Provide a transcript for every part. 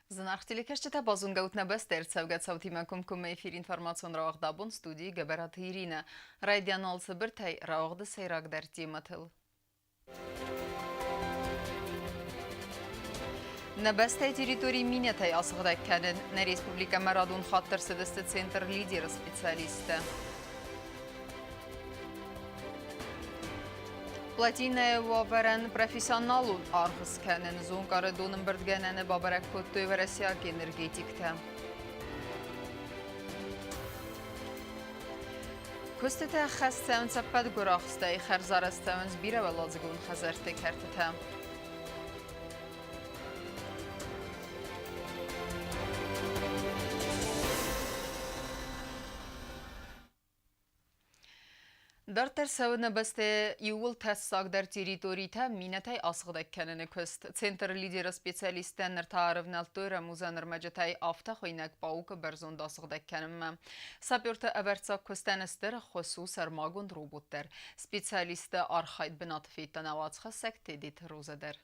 Զնարխտիլիքեշ բազուն գաուտնաբես տերցավգած ավտիմակում կում էֆիր ինվարմացիոն ռաղդաբուն ստուդիի գբերատ հիրինը, ռայդյանալսը բրթայ ռաղդը սեյրակ դերտի մթıl. Նբեստայ տիրիտորի մինետայ ասղդակքանն, ներ Республика Марадун խատտր սդստը ցենտր լիդերը սպեցիալիստը. Платиная ваверен профессионалу архисканен зонкары донын бірдгенені бабарак көтті вересияк энергетикті. Көстіті қәстәуін сәппәд көрақстай қәрзарыстауыныз бір әвәлазығын қазарты кәртіті. Dar tersavına beste yuvul testsagdar teritorita minetay asgıdakkanını köst. Center lideri spesyalistler tarifnaltöre muzanır macetay afta xoynak pauk berzonda asgıdakkanım. Sapyorta avertsak köstenester khusus armagun robotlar. Spesyaliste arxayd binatfetan avatsxa sektedit rozader.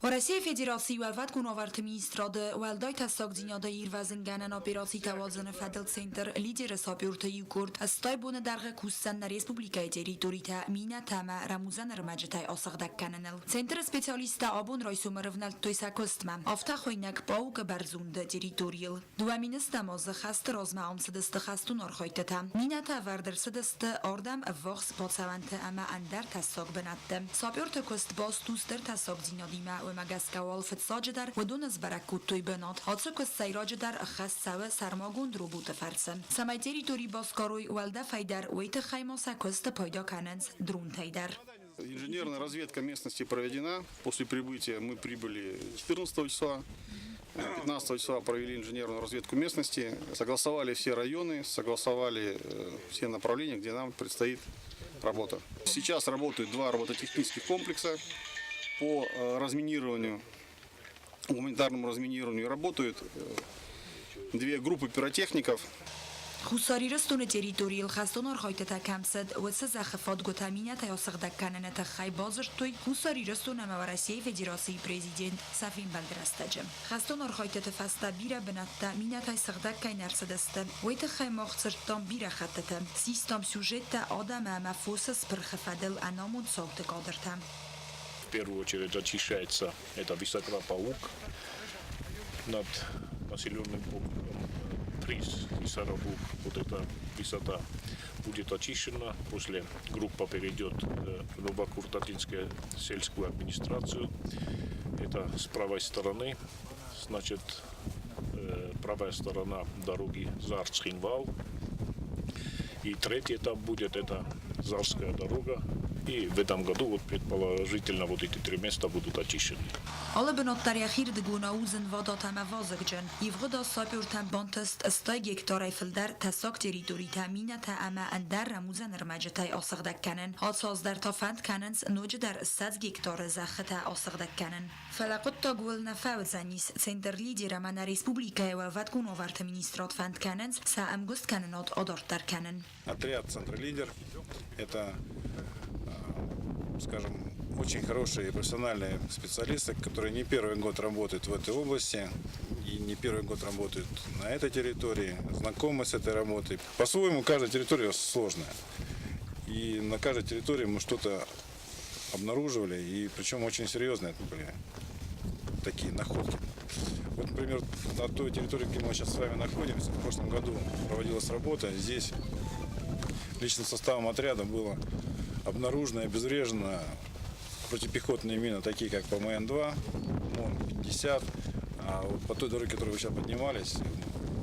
Россия Федерации валват гунаварт министрады валдай тасак зиняда ирвазинганан операции тавазын федел центр лидер сапюрта юкурт астай буны дарга куссан на республикай территорита мина тама рамузан рмаджтай осагдаккананыл. Центр специалиста абун райсумарывнал тойса костма. Афта хойнак паук барзунда территориил. Дуаминыс тамозы хаст розмаум сыдысты хастун орхойтата. Мина тавардыр сыдысты ордам вахс подсаванты ама андар тасак бинатты. Сапюрта кост бос тустер тасак зинядима مگسکوال فتساج در و دون از برکوت توی بنات حادثه که سیراج در خست سوه سرماگوند رو بود فرسم سمی تریتوری باسکاروی ولده فیدر ویت خیما سکست پیدا کننز درون تیدر. Инженерная разведка местности проведена. После прибытия мы прибыли 14 числа. 15 числа провели инженерную разведку местности, согласовали все районы, согласовали все направления, где нам предстоит работа. Сейчас работают два робототехнических комплекса. По разминированию, гуманитарному разминированию работают две группы пиротехников. خساری رستون تریتوریل خستون آرخایت تکمسد و سه زخفات گوتامینه تا یاسقدک کننه تا خی بازش توی خساری رستون اموراسیه فدراسی پرزیدنت سفین بلدرستجم خستون آرخایت تفسته بیره بنات مینه تا یاسقدک کن ارسدستم و تا خی مختصرتان بیره خطتم سیستم سوژت تا آدم مفوسس پرخفدل انامون ساخت قادرتم. В первую очередь очищается это високопаук над населенным пунктом Приз и Сарабук. Вот эта высота будет очищена. После группа перейдет в Новокуртатинскую сельскую администрацию. Это с правой стороны. Значит, правая сторона дороги Зарцхинвал. И третий этап будет это Зарская дорога. И в этом году вот предположительно вот эти три места будут очищены. Alle benottar jag hirde guna uzen vadat ama vazagjen. Ivgada sapurtan bantest astag hektar eifildar tasak territori tamina ta ama andar ramuzan rmajatay asagdakkanen. Hatsaz dar tafand kanens noje dar 100 hektar zakhata asagdakkanen. فلقد تقول نفاوت زنيس سنتر ليدر من республика وفات كون وفرت министрат фанд каненс саам густ каненот одортар канен. Отряд «Центр Лидер» — это, скажем, очень хорошие профессиональные специалисты, которые не первый год работают в этой области и не первый год работают на этой территории, знакомы с этой работой. По-своему, каждая территория сложная. И на каждой территории мы что-то обнаруживали, и причем очень серьезные были такие находки. Вот, например, на той территории, где мы сейчас с вами находимся, в прошлом году проводилась работа. Здесь личным составом отряда было обнаружено и обезврежено противопехотные мины, такие как ПМН-2, МОН-50. А вот по той дороге, которой вы сейчас поднимались,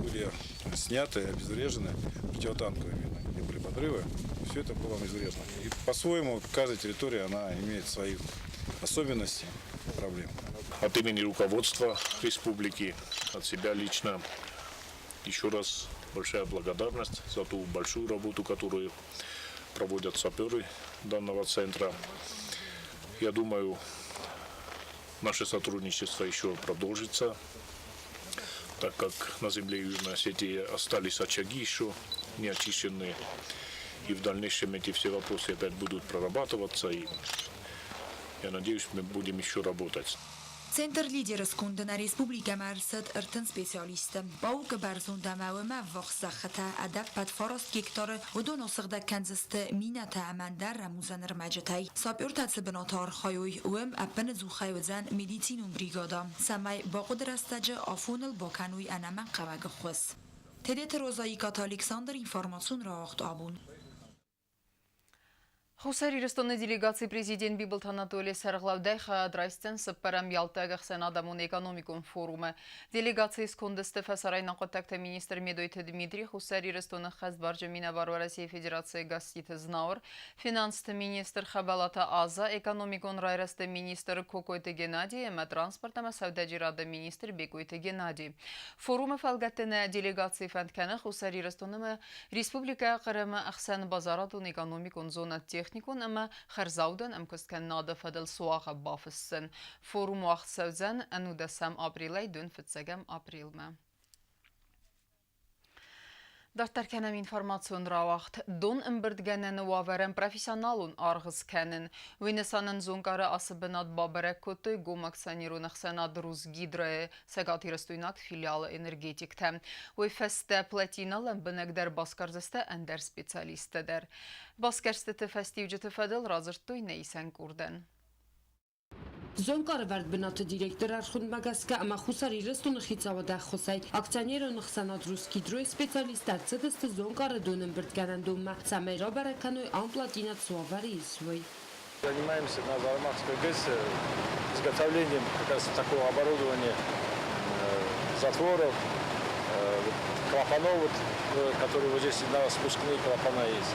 были сняты, обезврежены противотанковые мины, где были подрывы. Все это было обезврежено. И по-своему каждая территория она имеет свои особенности, проблемы. От имени руководства республики, от себя лично, еще раз большая благодарность за ту большую работу, которую проводят саперы данного центра. Я думаю, наше сотрудничество еще продолжится, так как на земле Южной Осетии остались очаги еще не очищенные. И в дальнейшем эти все вопросы опять будут прорабатываться. И я надеюсь, мы будем еще работать. Центр лидерс кундына республика мәрсет ыртын специалисты. Баук барзунда мәуіме вақсақыта әдәп пәтфарост гектары удон осығда кәнзісті мината әмәндар рәмузаныр мәжітай. Сап үртәтсі бінатар қайуй уым әппіні зуқайвызан медицинум бригада. Сәмай бақуд растаджы афуныл бакануй әнәмән қавагы қыз. Тедет Розаи Александр информацион раахт абун. Хусарирстонны делегации президент Бибылт Анатолий Сарглавдайха драйстен сыппарам ялтагах сенадамун экономикум форумы. Делегации скондысты фасарайна контакта министр Медойты Дмитрий Хусарирстонны хазбарджа Минавару России Федерации Гаститы Знаур, финансты министр Хабалата Аза, экономикон райрасты министр Кокойты Геннадий, эма транспортама саудаджирада министр Бекойты Геннадий. Форумы фалгаттыны делегации фантканы Хусарирстонны республика Қырымы Ахсан Базарадун экономикон зона техникун أما خرزاودن أم كستكن ناده فدل سواق بافسن فورم وقت سوزن أنو دسم أبريلي دون فتسجم أبريل ما در ترکنم اینفورماسیون را وقت دون امبردگنن وافرن پروفیسیونالون آرغز کنن و نسانن زونکار آسبنات بابره کتوی گومکسانیرو نخسنات روزگیدره سگاتی رستوینات فیلیال انرژیتیک تم و فست پلاتینال بنک در باسکارزسته اندر سپیسیالیسته در باسکارزسته فستیوجت فدل رازرتوی نیسن کردن. Զոնկարը վարդ բնատը դիրեկտոր արխուն մագասկա ամա խուսար իրստուն խիծավը դա խոսայ ակցիաները նխսանատ ռուսկի դրոյ սպեցիալիստար ծդստը զոնկարը դոնն բրդկանանդում մա սամեյ ռոբարականոյ ամպլատինատ суавари свой. Занимаемся на Зарматской ГЭС изготовлением как раз такого оборудования затворов, клапанов, которые вот здесь на спускные клапана есть.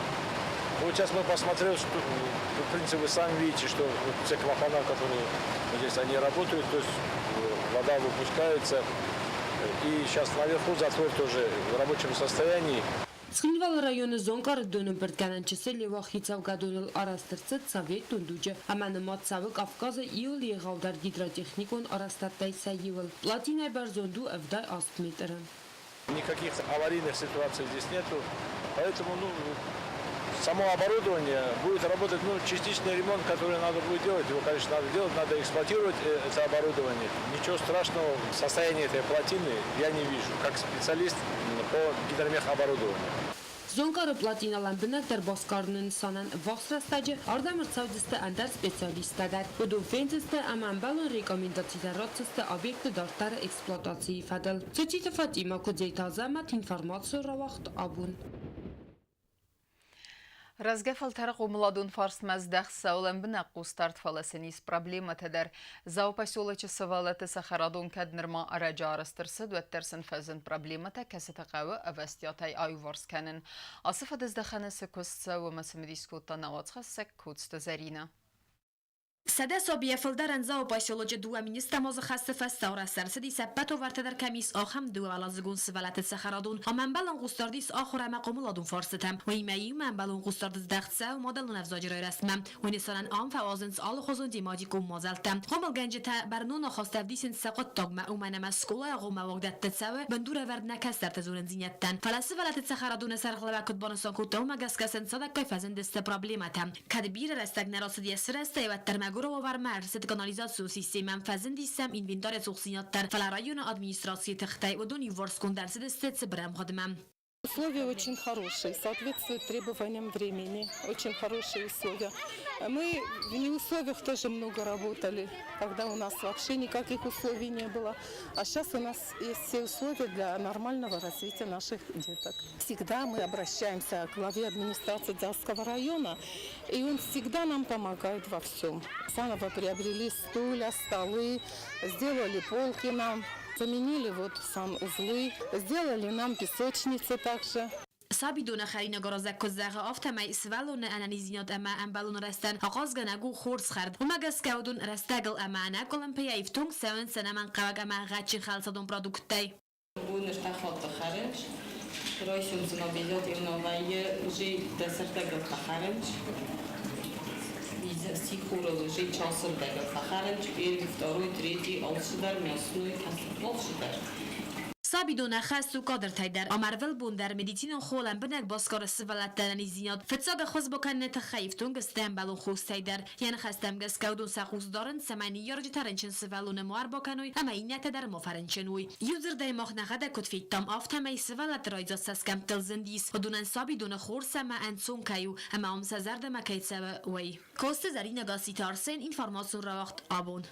Вот сейчас мы посмотрели, что, в принципе, вы сами видите, что вот все клапана, которые вот здесь, они работают, то есть вода выпускается. И сейчас наверху затвор тоже в рабочем состоянии. Սխինվալ ռայոնը զոնկարը դոնն բրդկանան չսել և ախիցավ գադոնել արաստրծը ծավետ տունդուջը ամանմատ ծավը կավկազը իլ եղավդար գիդրատեխնիկոն արաստատայ սայիվլ պլատինայ բար զոնդու əvday աստմետրը. Никаких аварийных ситуаций здесь нету, поэтому, само оборудование будет работать, частичный ремонт, который надо будет делать, его, конечно, надо делать, надо эксплуатировать это оборудование. Ничего страшного в состоянии этой плотины я не вижу, как специалист по гидромехоборудованию. Զոնկարը պլատինալան բնակ դար բասկարնն սանան վախսրաստաջը արդամրցավդստը անդար սպեցիալիստը դար ու վենցստը ամանբալն ռեկոմենդացիդարոցստը օբյեկտը դարտարը էքսպլուատացիի ֆադել ծիթը Ֆատիմա կոձեյտազամատ ինֆորմացիա ռավախտ աբուն Разгефал тараху младун фарс маздах саулен бнақу старт фаласенис проблема тедер зау поселоче савалаты сахарадун каднерма араджа арастырсы дуэттерсен фазен проблема та касатақавы авастиятай айварс канен асыфа дездаханысы көстса و масамедискутта навацха сек кутста зарина. سده صابیه فلدر انزا و پایسیولوژ دو امینیست موز خسته فستاور سرسدی سبت و ورته در کمیس آخم دو علازگون سوالت سخرادون و منبلون قستاردیس آخر مقامولادون فارستم و ایمایی منبلون قستاردیس دختسه و مدلون افزاجرای رسمم و نسانن آم فوازنس آل خوزون دیماجی کم مازلتم خمال گنج تا برنون خواستردیسن سقط تاگمه و منم اسکولا غومه وقت تسوه بندور ورد نکستر تزورن زینتن فلسفه ولت سخرادون سرخلا کدبانسان کوتاه مگسکسن صدق کیفازن دست پروبلماتم کدبیر رستگ نراسدی سرسته و ترمگور و ورمر ست کانالیزاسیون سیستم فزندیسم اینوینتار سوخسیناتر فلارایون ادمینستراسی تختی و دونی ورس کندرس دست برام خدمم. Условия очень хорошие, соответствуют требованиям времени, очень хорошие условия. Мы в неусловиях тоже много работали, когда у нас вообще никаких условий не было. А сейчас у нас есть все условия для нормального развития наших деток. Всегда мы обращаемся к главе администрации Дзялского района, и он всегда нам помогает во всем. Заново приобрели стулья, столы, сделали полки нам. Заменили санузлы, сделали нам песочницы также. سابیدون خرین گرازک کزاق آفتمای سوالون انانیزیات اما انبالون رستن آغازگنگو خورس خرد و مگس کودون رستگل اما نکلم پیایفتون سوان سنمان قواگ اما غچین خالصدون پرودکتی. بونش تخلط خارج، رایشون زنابیلات اینوایی جی دستگل خارج. Сикуралы жить часом дагал сахарыч, первый, второй, третий, алшидар, мясной, кастрол шидар. سابیدون خست و قادر تایدر امرول بون در مدیتین خولن بنک باسکار سوالت دنی زیاد فتساق خوز بکن تخیفتون گستم بلون خوز تایدر یعنی خستم گس کودون سخوز دارن سمانی یارج ترنچن سوالون موار بکنوی اما این نت در مفرنچنوی یوزر دایماخ نخده کتفیت تام آفتمی سوالت رایزا سسکم تلزندیس و دونن سابیدون خورس ما انسون کیو اما ام سزرد مکیت سوی کوست زرین گاسی تارسن اینفورماسیون را وقت آبون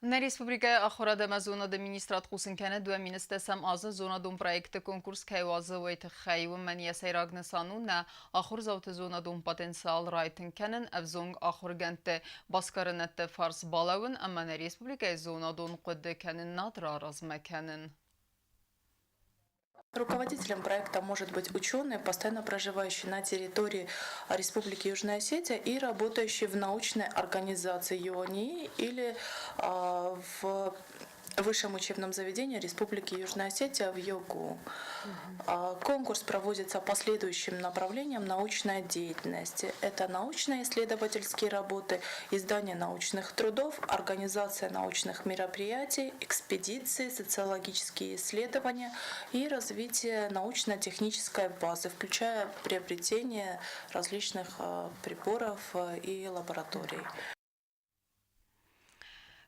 На республика охорада зона администрат хусинкане ду министесам аза зона дум проекты конкурс кайвазы вайты хайвы мания сайрагнасану на охор завты зона дум потенциал райтинканен авзонг охор генте баскарынатты фарс балавын амма на республика зона дум кудды канен надра размаканен. Руководителем проекта может быть ученый, постоянно проживающий на территории Республики Южная Осетия и работающий в научной организации ЮОНИ или в высшем учебном заведении Республики Южная Осетия в ЮГУ. Конкурс проводится по следующим направлениям научной деятельности. Это научно-исследовательские работы, издание научных трудов, организация научных мероприятий, экспедиции, социологические исследования и развитие научно-технической базы, включая приобретение различных приборов и лабораторий.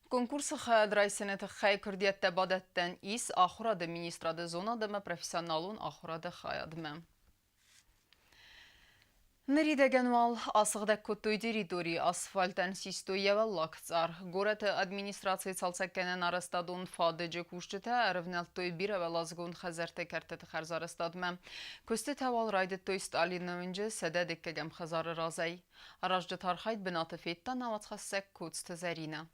Конкурс драйсенет хай курдият табадаттан ис ахурад министрады зона дама профессионалун ахурады хаядме. Нарида генвал асыгда көтөй территории асфальтан систоева лакцар. Город администрации цалсаккенен арастадун фадыжы кушчыта арывналтой бирава лазгун хазарты картыты харзарастадме. Көсті тавал райды тойст алиновынжы сәдәдіккегем хазары разай. Аражды тархайд бинаты феттан аватхассак көтсті зарина.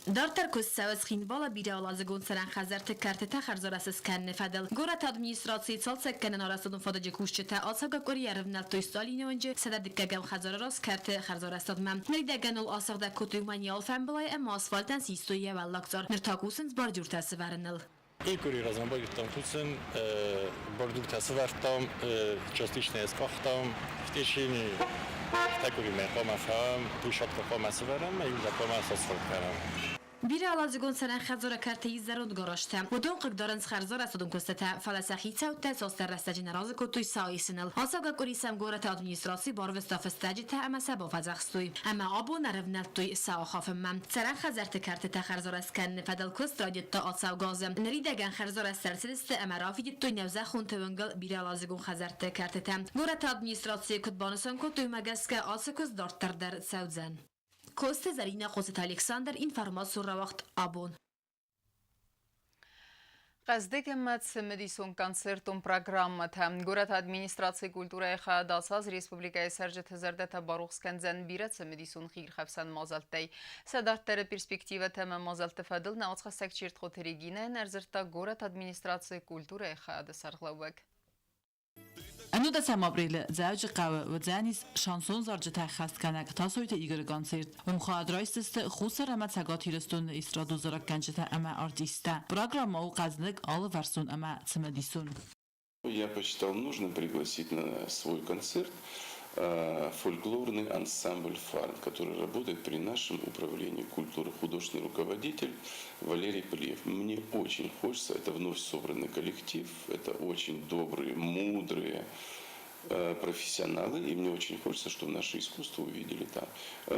دارتر کس سوز خین بالا بیره آلازگون سرن خزرت کرت تا خرزار اساس کن فدل گورت ادمنیستراسی سال سکنن آرستادون فادج کوشچه تا آساگا گوری ارونل توی سالی نونجه سده دکگم خزار راست کرت خرزار استاد من نریده گنول آساگ دا کتوی منیال فن بلای اما آسفالتن سیستویه و لاکزار نرتاکوسنز بار جور تسورنل Ilkuri raznoboju tam kucen, bordur tasvartam, частичное скахтам, в течение такой мехамафам, пушатка хамасварам, и закома сосфалкарам. بیره آلازگون سرن خزار کرت یزرود گراشتم و دون قدرن خرزار استادون کسته فلسخی تا ساستر رستج نراز کتوی سایسنل آساگا کوریسم گورت ادمنیستراسی بار وستافستج تا اما سبا فزخستوی اما آبو نرونل توی سا خافم من سرن خزرت کرت تا خرزار اسکن فدل کست رادیت تا آساو گازم نریدگن خرزار سرسلست اما رافید توی نوزه خون تونگل بیره آلازگون خزرت کرت تم گورت ادمنیستراسی کتبانسان کتوی مگس که آسکوز دارتر در سوزن کوست زرینه قوست الکساندر این فرماسور را وقت آبون. قصدك مات مديسون концертом программата. Город администрации культуры хадасаз республикай саржет хазардата барухсканзан бират мадисон хир хавсан мазалтай. Садарттары перспектива тема мазалты фадыл наутха сакчирт хотерегина нарзырта город администрации культуры хадасарглавак. انو دسم آبریل زوج قوه و زنیز شانسون زارجه تخست کنک تا سویت ایگر گانسرت و مخواهد رایستست خوص رمت سگات هیرستون ایسترادو زرک گنجته اما آرتیسته پروگرام او قزنک آل ورسون اما تمدیسون. Я посчитал нужным пригласить на свой концерт фольклорный ансамбль «Фарн», который работает при нашем управлении культуры, художественный руководитель Валерий Плиев. Мне очень хочется, это вновь собранный коллектив, это очень добрые, мудрые профессионалы, и мне очень хочется, чтобы наше искусство увидели там.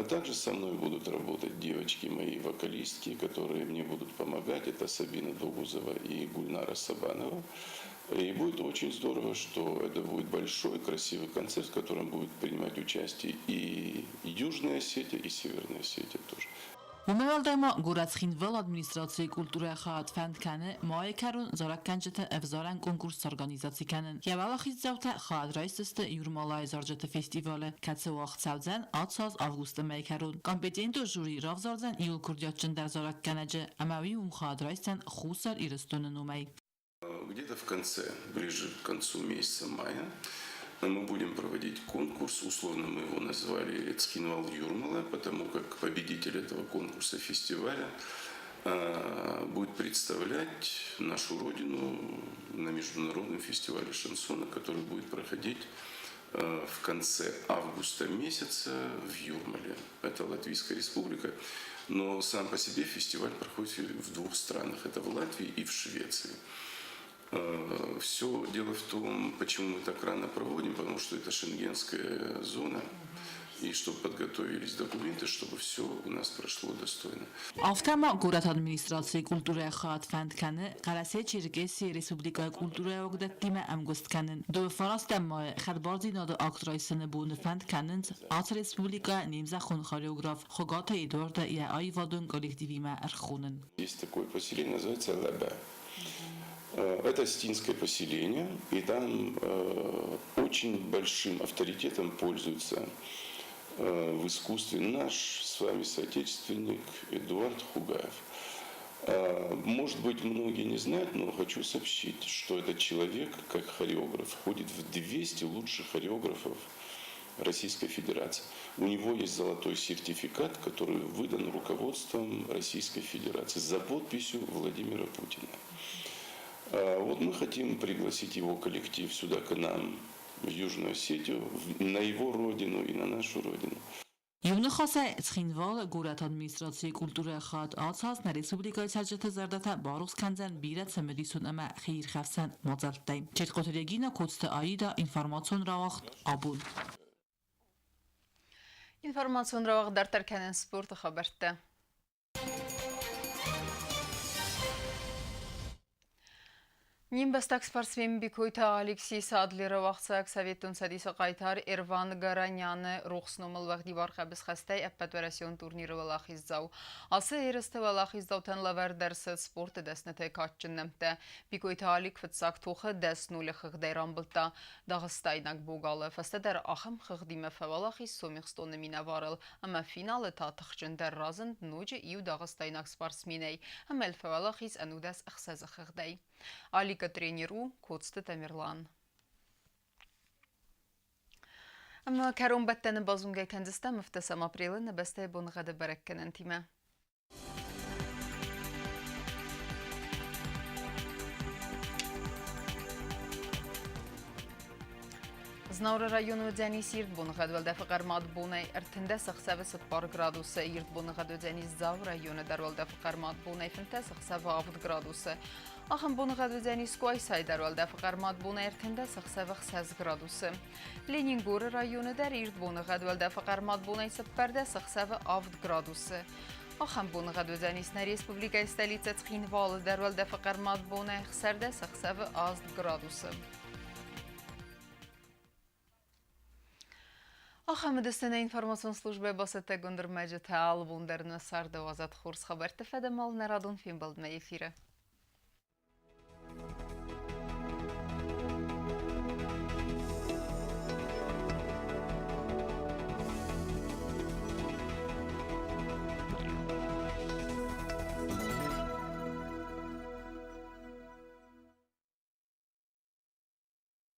Также со мной будут работать девочки, мои вокалистки, которые мне будут помогать. Это Сабина Догузова и Гульнара Сабанова. И будет очень здорово, что это будет большой, красивый концерт, в котором будет принимать участие и Южная Осетия, и Северная Осетия тоже. وموال دايما گورت خینوال ادمنیستراسی کلتوره خواهد فند کنه ماه کرون زارک کنجت افزارن کنکورس ارگانیزاسی کنن که والا خیز زوته خواهد رایستست یورمالای زارجت فستیواله کتسه واقت سوزن آتساز آوگوست ماه کرون کامپیتین دو جوری راف زارزن ایول کردیاتچن در زارک کنجه اماوی خواهد رایستن خوصر ایرستون نومی. Где-то в конце, ближе к концу месяца мая, мы будем проводить конкурс, условно мы его назвали «Цхинвал Юрмала», потому как победитель этого конкурса фестиваля будет представлять нашу родину на международном фестивале шансона, который будет проходить в конце августа месяца в Юрмале. Это Латвийская республика. Но сам по себе фестиваль проходит в двух странах. Это в Латвии и в Швеции. Все дело в том, почему мы так рано проводим, потому что это шенгенская зона. И чтобы подготовились документы, чтобы все у нас прошло достойно. Ավտամա գուրատ ադմինիստրացիայի կուլտուրայի խաթվանդքանը Կարասիա Չերկեսի Ռեսպուբլիկայի կուլտուրայի օգդակիմը ամգոստքանն դու ֆարաստամը խadբարձի նոդ ակտրայսնը բուն ֆանդքանն ած Ռեսպուբլիկա նիմզախուն խորեոգրաֆ խոգաթը իդորդը я այվադուն коллективима архунен. Есть такое поселение, называется Лаба. Это астинское поселение, и там очень большим авторитетом пользуется в искусстве наш с вами соотечественник Эдуард Хугаев. Может быть, многие не знают, но хочу сообщить, что этот человек, как хореограф, входит в 200 лучших хореографов Российской Федерации. У него есть золотой сертификат, который выдан руководством Российской Федерации за подписью Владимира Путина. Вот мы хотим пригласить его коллектив сюда к нам, в Южную Осетию, на его родину и на нашу родину. Յունը խոսե ցխինվալ գուրատ ադմինիստրացիայի կուլտուրայի խաթ ացածն Ռեսպուբլիկայի ցածը զարդata բարուս կանցան բիրա ցմդիսուն ամա խիր խավսան մոզալտայ չերկոտերեգինա կոստը այդա ինֆորմացիոն ռավախ աբուն Ինֆորմացիոն ռավախ դարտարքանեն սպորտը խաբերտը Նիմբաստակ սպարսվեմ բիկույթը Ալիքսի Սադլիրը վաղցակ Սավետուն սադիսը qaytar Ervan Garanyanı ruxsnomul vaqdi var xəbis xəstəy əppətverəsiyon turniri vəlaxiz zav. Ası eristə vəlaxiz zavtan lavar dərsi sport dəsnətə qaççınəmdə. Bikույթը Ալիք fıtsak toxı dəsnuli xıqdəyran bılta. Dağıstaynak boğalı fəstədər axım xıqdimə fəvəlaxiz somixstonı minə varıl. Əmə finalı ta tıxçındər razın nocə iyu dağıstaynak sparsminəy. Əməl fəvəlaxiz ənudəs əxsəzə xıqdəy. Алика тренеру Коцты Тамерлан. Ama Karon Battani bazunga kendistem müftesam aprelin nebeste bunğada barakkenen time. Znavra rayonu Deniz yurt bunğad vel defqar madbunay ertinde saxsavı 6 gradusa yurt bunğad Deniz zav rayonu dar vel defqar madbunay finte saxsavı 6 gradusa. Axın bunğad Deniz qoy saydar vel defqar madbunay ertinde saxsavı 8 gradusa. Leningor rayonu dar yurt bunğad vel defqar madbunay seperde saxsavı 6 gradusa. Axın bunğad Deniz na Respublika stolica Txinval dar vel defqar madbunay xsarda saxsavı 6 gradusa. Ахамедестене информацион службе басете гундер мәҗете албундерны сарды вазат хурс хабар тефедемал нарадун фимбалд на эфире.